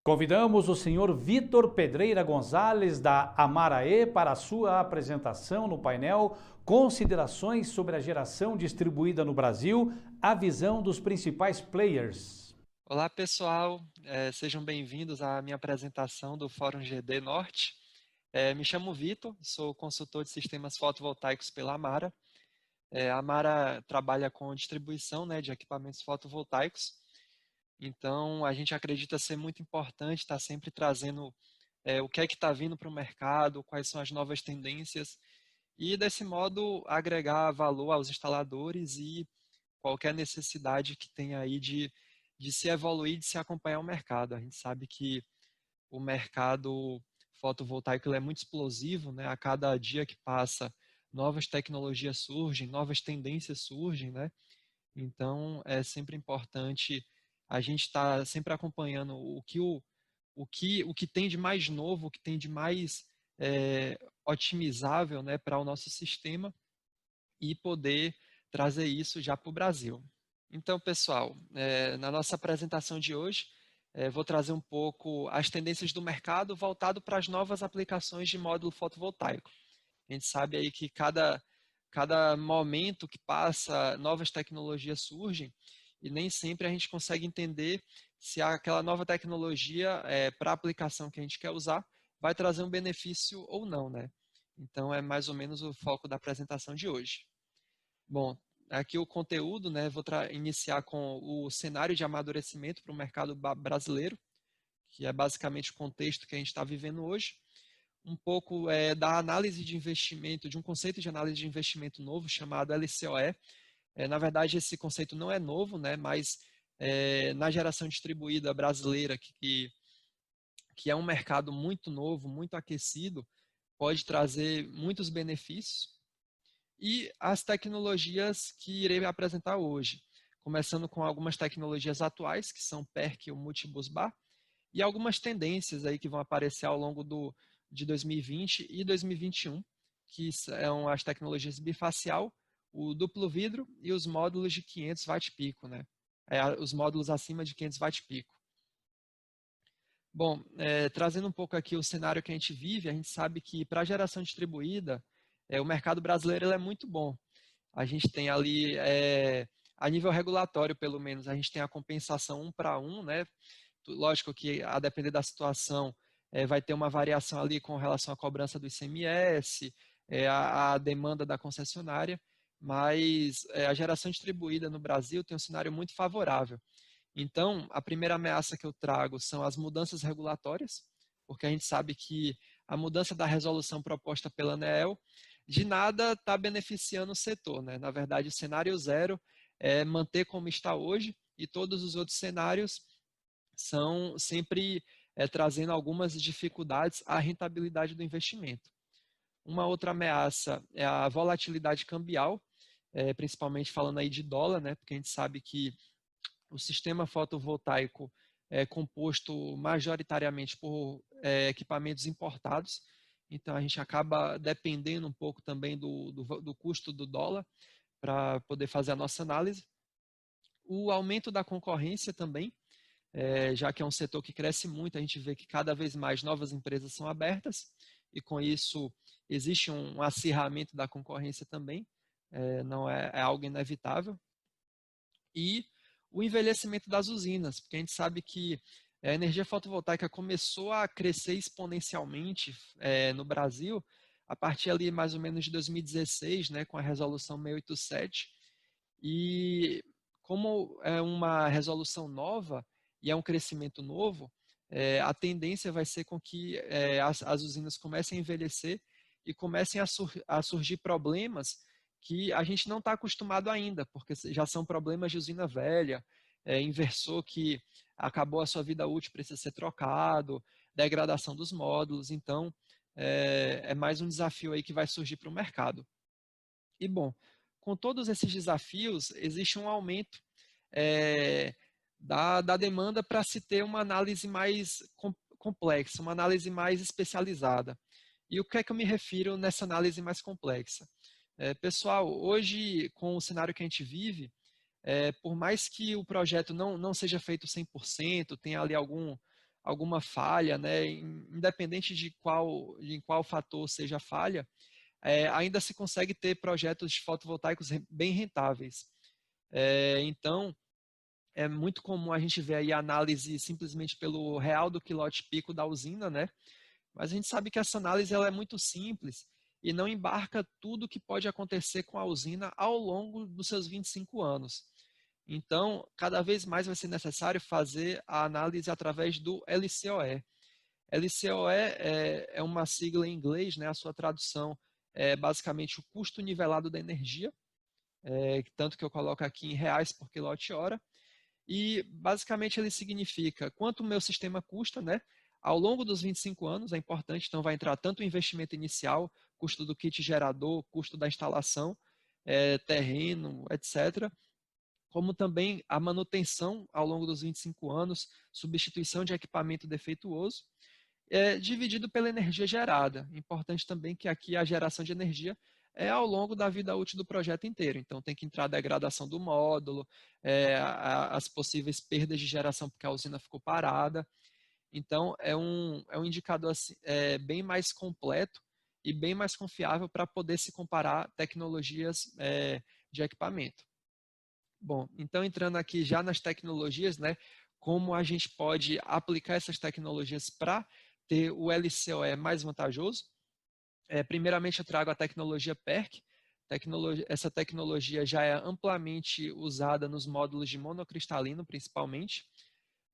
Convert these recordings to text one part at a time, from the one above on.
Convidamos o senhor Vitor Pedreira Gonzalez, da Amaraê, para a sua apresentação no painel Considerações sobre a geração distribuída no Brasil, a visão dos principais players. Olá, pessoal. Sejam bem-vindos à minha apresentação do Fórum GD Norte. Me chamo Vitor, sou consultor de sistemas fotovoltaicos pela Amara. A Amara trabalha com distribuição, né, de equipamentos fotovoltaicos. Então, a gente acredita ser muito importante estar sempre trazendo o que é que está vindo para o mercado, quais são as novas tendências, e desse modo agregar valor aos instaladores e qualquer necessidade que tenha aí de se evoluir, de se acompanhar o mercado. A gente sabe que o mercado fotovoltaico ele é muito explosivo, né? A cada dia que passa, novas tecnologias surgem, novas tendências surgem, né? Então, é sempre importante a gente estar sempre acompanhando o que tem de mais novo, o que tem de mais otimizável, né, para o nosso sistema e poder trazer isso já para o Brasil. Então, pessoal, na nossa apresentação de hoje, vou trazer um pouco as tendências do mercado voltado para as novas aplicações de módulo fotovoltaico. A gente sabe aí que cada momento que passa, novas tecnologias surgem e nem sempre a gente consegue entender se aquela nova tecnologia, para a aplicação que a gente quer usar, vai trazer um benefício ou não, né? Então, é mais ou menos o foco da apresentação de hoje. Bom, aqui o conteúdo, né? Vou iniciar com o cenário de amadurecimento para o mercado brasileiro, que é basicamente o contexto que a gente está vivendo hoje. Um pouco da análise de investimento, de um conceito de análise de investimento novo chamado LCOE. Na verdade, esse conceito não é novo, né? Mas na geração distribuída brasileira, que é um mercado muito novo, muito aquecido, pode trazer muitos benefícios e as tecnologias que irei apresentar hoje, começando com algumas tecnologias atuais, que são PERC e o Multibus Bar, e algumas tendências aí que vão aparecer ao longo de 2020 e 2021, que são as tecnologias bifacial, o duplo vidro e os módulos de 500 watt-pico, né? Os módulos acima de 500 watt-pico. Bom, trazendo um pouco aqui o cenário que a gente vive, a gente sabe que para a geração distribuída, o mercado brasileiro ele é muito bom. A gente tem ali, a nível regulatório, pelo menos, a gente tem a compensação 1 para 1, né? Lógico que, a depender da situação, vai ter uma variação ali com relação à cobrança do ICMS, a demanda da concessionária, mas a geração distribuída no Brasil tem um cenário muito favorável. Então, a primeira ameaça que eu trago são as mudanças regulatórias, porque a gente sabe que a mudança da resolução proposta pela ANEEL de nada está beneficiando o setor, né? Na verdade, o cenário zero é manter como está hoje e todos os outros cenários são sempre trazendo algumas dificuldades à rentabilidade do investimento. Uma outra ameaça é a volatilidade cambial, principalmente falando aí de dólar, né? Porque a gente sabe que o sistema fotovoltaico é composto majoritariamente por equipamentos importados, então a gente acaba dependendo um pouco também do custo do dólar para poder fazer a nossa análise. O aumento da concorrência também, já que é um setor que cresce muito, a gente vê que cada vez mais novas empresas são abertas e com isso existe um acirramento da concorrência também, não é algo inevitável. E o envelhecimento das usinas, porque a gente sabe que a energia fotovoltaica começou a crescer exponencialmente no Brasil a partir ali mais ou menos de 2016, né, com a resolução 687. E como é uma resolução nova e é um crescimento novo, a tendência vai ser com que as usinas comecem a envelhecer e comecem a surgir problemas que a gente não está acostumado ainda, porque já são problemas de usina velha, inversor que acabou a sua vida útil, precisa ser trocado, degradação dos módulos. Então, é mais um desafio aí que vai surgir para o mercado. E, bom, com todos esses desafios, existe um aumento da demanda para se ter uma análise mais complexa, uma análise mais especializada. E o que é que eu me refiro nessa análise mais complexa? Pessoal, hoje, com o cenário que a gente vive, por mais que o projeto não seja feito 100%, tenha ali alguma falha, né, independente em qual fator seja a falha, ainda se consegue ter projetos fotovoltaicos bem rentáveis. Então, é muito comum a gente ver aí a análise simplesmente pelo real do quilowatt-pico da usina, né? Mas a gente sabe que essa análise ela é muito simples e não embarca tudo o que pode acontecer com a usina ao longo dos seus 25 anos. Então, cada vez mais vai ser necessário fazer a análise através do LCOE. LCOE é uma sigla em inglês, né? A sua tradução é basicamente o custo nivelado da energia, tanto que eu coloco aqui em reais por quilowatt-hora. E basicamente ele significa quanto o meu sistema custa, né? Ao longo dos 25 anos, é importante, então vai entrar tanto o investimento inicial, custo do kit gerador, custo da instalação, terreno, etc., como também a manutenção ao longo dos 25 anos, substituição de equipamento defeituoso, dividido pela energia gerada. Importante também que aqui a geração de energia é ao longo da vida útil do projeto inteiro. Então tem que entrar a degradação do módulo, as possíveis perdas de geração porque a usina ficou parada. Então é um indicador assim, bem mais completo e bem mais confiável para poder se comparar tecnologias de equipamento. Bom, então entrando aqui já nas tecnologias, né, como a gente pode aplicar essas tecnologias para ter o LCOE mais vantajoso. Primeiramente eu trago a tecnologia PERC. Essa tecnologia já é amplamente usada nos módulos de monocristalino, principalmente.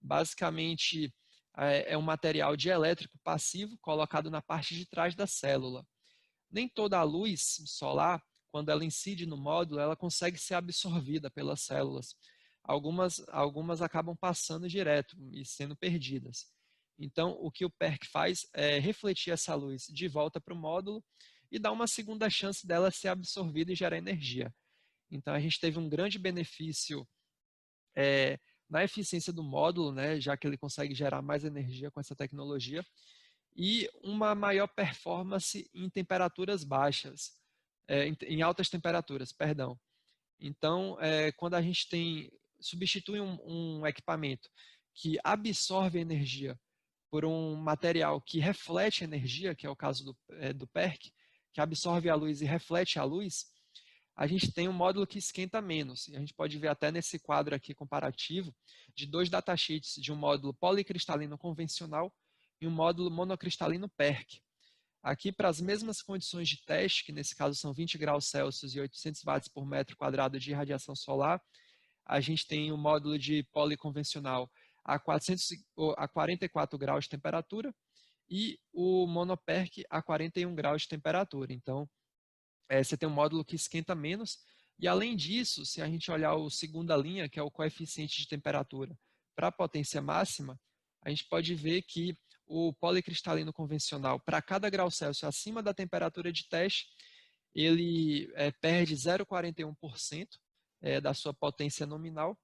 Basicamente é um material dielétrico passivo colocado na parte de trás da célula. Nem toda a luz solar, quando ela incide no módulo, ela consegue ser absorvida pelas células. Algumas acabam passando direto e sendo perdidas. Então, o que o PERC faz é refletir essa luz de volta para o módulo e dar uma segunda chance dela ser absorvida e gerar energia. Então, a gente teve um grande benefício na eficiência do módulo, né, já que ele consegue gerar mais energia com essa tecnologia, e uma maior performance em temperaturas baixas, em altas temperaturas, perdão. Então, quando a gente substitui um equipamento que absorve energia por um material que reflete energia, que é o caso do PERC, que absorve a luz e reflete a luz, a gente tem um módulo que esquenta menos. E a gente pode ver até nesse quadro aqui comparativo de 2 datasheets de um módulo policristalino convencional e um módulo monocristalino PERC. Aqui, para as mesmas condições de teste, que nesse caso são 20 graus Celsius e 800 watts por metro quadrado de radiação solar, a gente tem um módulo de policonvencional a 44 graus de temperatura e o monoperc a 41 graus de temperatura. Então, você tem um módulo que esquenta menos. E, além disso, se a gente olhar a segunda linha, que é o coeficiente de temperatura para a potência máxima, a gente pode ver que o policristalino convencional, para cada grau Celsius acima da temperatura de teste, ele perde 0,41% da sua potência nominal,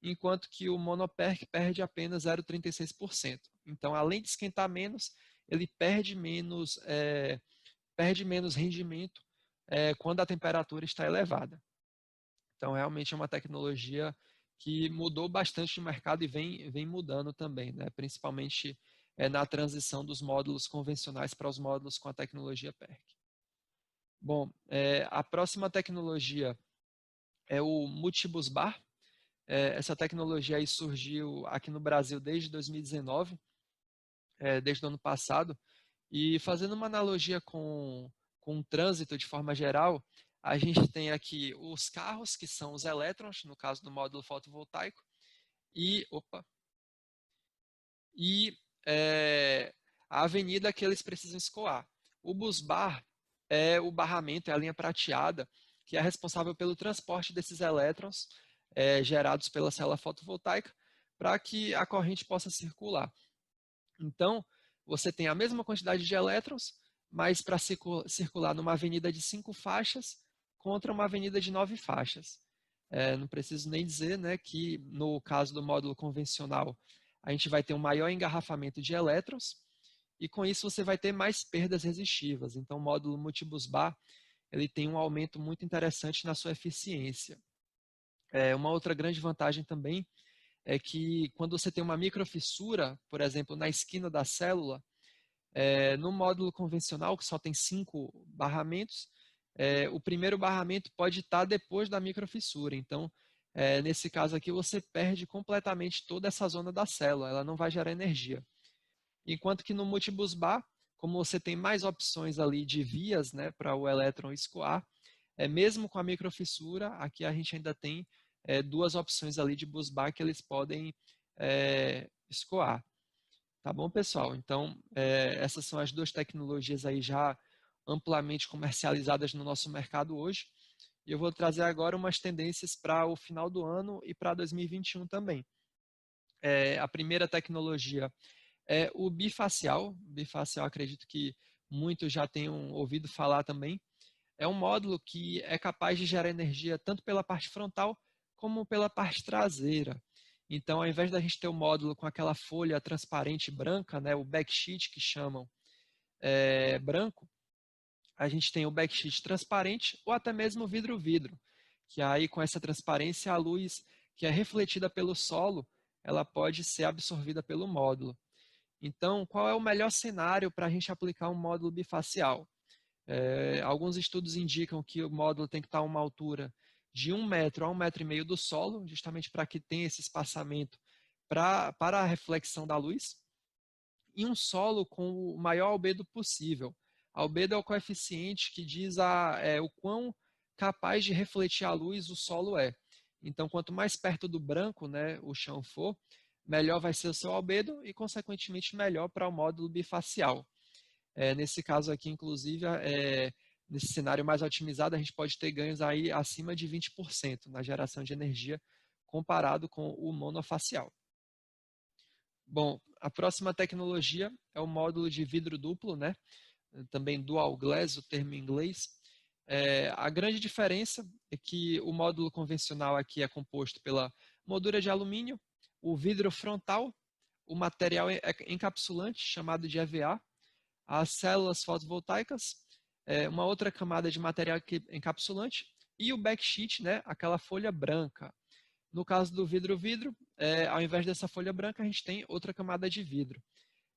enquanto que o monoperc perde apenas 0,36%. Então, além de esquentar menos, ele perde menos rendimento quando a temperatura está elevada. Então, realmente é uma tecnologia que mudou bastante o mercado e vem mudando também, né? Principalmente na transição dos módulos convencionais para os módulos com a tecnologia PERC. Bom, a próxima tecnologia é o Multibusbar. Essa tecnologia aí surgiu aqui no Brasil desde 2019, desde o ano passado, e fazendo uma analogia com o trânsito de forma geral, a gente tem aqui os carros, que são os elétrons, no caso do módulo fotovoltaico, e a avenida que eles precisam escoar. O busbar é o barramento, é a linha prateada, que é responsável pelo transporte desses elétrons gerados pela célula fotovoltaica para que a corrente possa circular. Então, você tem a mesma quantidade de elétrons, mas para circular numa avenida de 5 faixas contra uma avenida de 9 faixas. Não preciso nem dizer, né, que no caso do módulo convencional, a gente vai ter um maior engarrafamento de elétrons e com isso você vai ter mais perdas resistivas. Então, o módulo multibusbar ele tem um aumento muito interessante na sua eficiência. Uma outra grande vantagem também é que quando você tem uma microfissura, por exemplo, na esquina da célula, no módulo convencional, que só tem 5 barramentos, o primeiro barramento pode estar depois da microfissura. Então, nesse caso aqui, você perde completamente toda essa zona da célula, ela não vai gerar energia. Enquanto que no multibusbar, como você tem mais opções ali de vias, né, para o elétron escoar, mesmo com a microfissura, aqui a gente ainda tem 2 opções ali de busbar que eles podem escoar. Tá bom, pessoal? Então, essas são as 2 tecnologias aí já amplamente comercializadas no nosso mercado hoje. E eu vou trazer agora umas tendências para o final do ano e para 2021 também. A primeira tecnologia é o bifacial. Bifacial, acredito que muitos já tenham ouvido falar também. É um módulo que é capaz de gerar energia tanto pela parte frontal como pela parte traseira. Então, ao invés da gente ter o módulo com aquela folha transparente branca, né, o backsheet que chamam branco, a gente tem o backsheet transparente ou até mesmo vidro-vidro, que aí com essa transparência a luz que é refletida pelo solo, ela pode ser absorvida pelo módulo. Então, qual é o melhor cenário para a gente aplicar um módulo bifacial? Alguns estudos indicam que o módulo tem que estar a uma altura de 1 metro a 1,5 metro do solo, justamente para que tenha esse espaçamento para a reflexão da luz, e um solo com o maior albedo possível. Albedo é o coeficiente que diz o quão capaz de refletir a luz o solo é. Então, quanto mais perto do branco, né, o chão for, melhor vai ser o seu albedo e, consequentemente, melhor para o módulo bifacial. Nesse caso aqui, inclusive, nesse cenário mais otimizado, a gente pode ter ganhos aí acima de 20% na geração de energia comparado com o monofacial. Bom, a próxima tecnologia é o módulo de vidro duplo, né? Também dual glass, o termo em inglês. A grande diferença é que o módulo convencional aqui é composto pela moldura de alumínio, o vidro frontal, o material encapsulante, chamado de EVA, as células fotovoltaicas, uma outra camada de material encapsulante e o backsheet, né, aquela folha branca. No caso do vidro-vidro, ao invés dessa folha branca, a gente tem outra camada de vidro.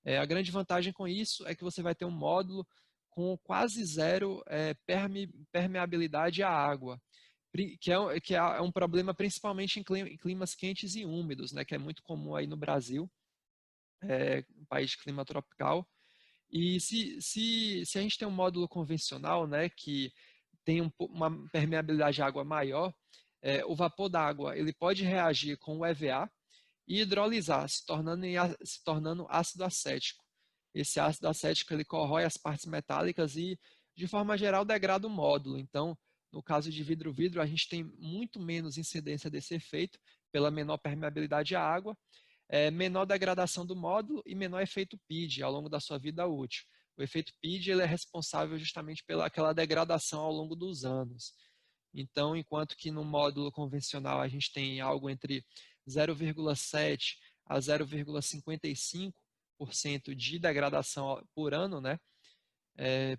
A grande vantagem com isso é que você vai ter um módulo com quase zero permeabilidade à água, que é um problema principalmente em climas quentes e úmidos, né, que é muito comum aí no Brasil, um país de clima tropical. E se a gente tem um módulo convencional, né, que tem uma permeabilidade à água maior, o vapor d'água ele pode reagir com o EVA e hidrolisar, se tornando ácido acético. Esse ácido acético ele corrói as partes metálicas e, de forma geral, degrada o módulo. Então, no caso de vidro-vidro, a gente tem muito menos incidência desse efeito pela menor permeabilidade à água, menor degradação do módulo e menor efeito PID ao longo da sua vida útil. O efeito PID ele é responsável justamente pela aquela degradação ao longo dos anos. Então, enquanto que no módulo convencional a gente tem algo entre 0,7 a 0,55% de degradação por ano, né?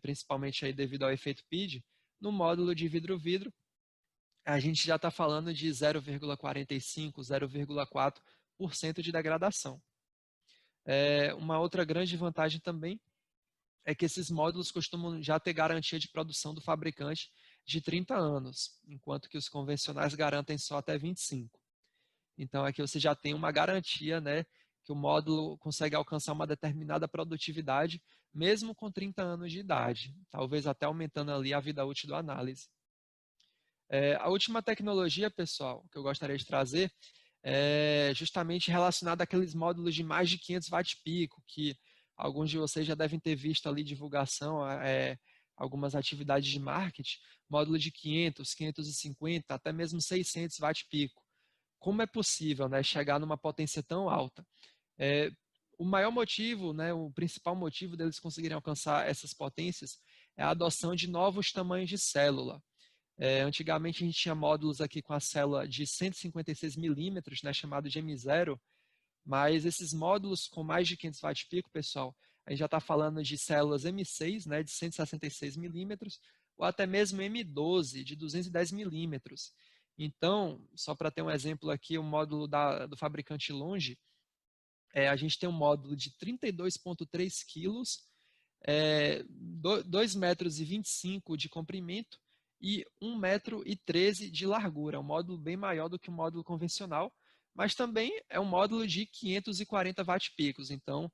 Principalmente aí devido ao efeito PID, no módulo de vidro-vidro a gente já está falando de 0,45, 0,4% de degradação. Uma outra grande vantagem também é que esses módulos costumam já ter garantia de produção do fabricante de 30 anos, enquanto que os convencionais garantem só até 25. Então aqui você já tem uma garantia, né, que o módulo consegue alcançar uma determinada produtividade mesmo com 30 anos de idade, talvez até aumentando ali a vida útil da análise. A última tecnologia, pessoal, que eu gostaria de trazer é justamente relacionada àqueles módulos de mais de 500 watt-pico, que alguns de vocês já devem ter visto ali divulgação, algumas atividades de marketing, módulo de 500, 550, até mesmo 600 watt-pico. Como é possível, né, chegar numa potência tão alta? O maior motivo, né, o principal motivo deles conseguirem alcançar essas potências é a adoção de novos tamanhos de célula. Antigamente a gente tinha módulos aqui com a célula de 156 milímetros, né, chamado de M0, mas esses módulos com mais de 500 watt-pico, pessoal, a gente já está falando de células M6, né, de 166 milímetros, ou até mesmo M12, de 210 milímetros. Então, só para ter um exemplo aqui, o módulo do fabricante Longe, a gente tem um módulo de 32,3 quilos, 2,25 metros de comprimento e 1,13 m de largura. É um módulo bem maior do que o módulo convencional, mas também é um módulo de 540 watt-picos, então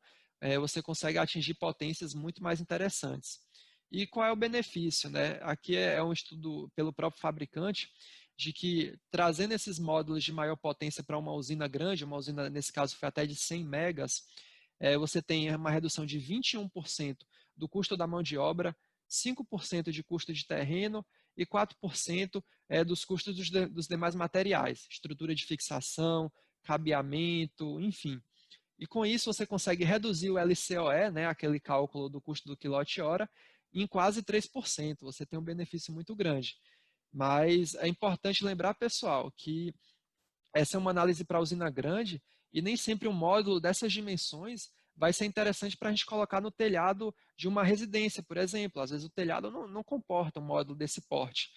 você consegue atingir potências muito mais interessantes. E qual é o benefício, né? Aqui é um estudo pelo próprio fabricante de que trazendo esses módulos de maior potência para uma usina grande, uma usina nesse caso foi até de 100 megas, você tem uma redução de 21% do custo da mão de obra, 5% de custo de terreno e 4% dos custos dos demais materiais, estrutura de fixação, cabeamento, enfim. E com isso você consegue reduzir o LCOE, né, aquele cálculo do custo do quilowatt-hora, em quase 3%. Você tem um benefício muito grande. Mas é importante lembrar, pessoal, que essa é uma análise para usina grande e nem sempre um módulo dessas dimensões vai ser interessante para a gente colocar no telhado de uma residência, por exemplo. Às vezes o telhado não comporta um módulo desse porte.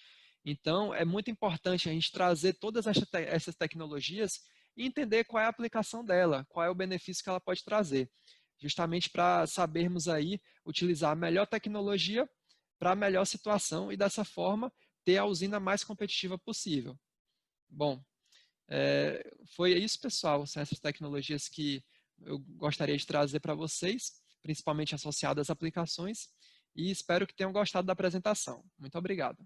Então, é muito importante a gente trazer todas essas tecnologias e entender qual é a aplicação dela, qual é o benefício que ela pode trazer, justamente para sabermos aí utilizar a melhor tecnologia para a melhor situação e dessa forma ter a usina mais competitiva possível. Bom, foi isso, pessoal. São essas tecnologias que eu gostaria de trazer para vocês, principalmente associadas às aplicações, e espero que tenham gostado da apresentação. Muito obrigado.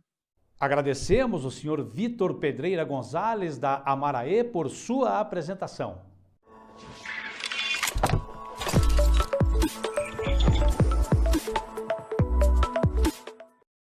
Agradecemos o senhor Vitor Pedreira Gonzalez, da Amaraê, por sua apresentação.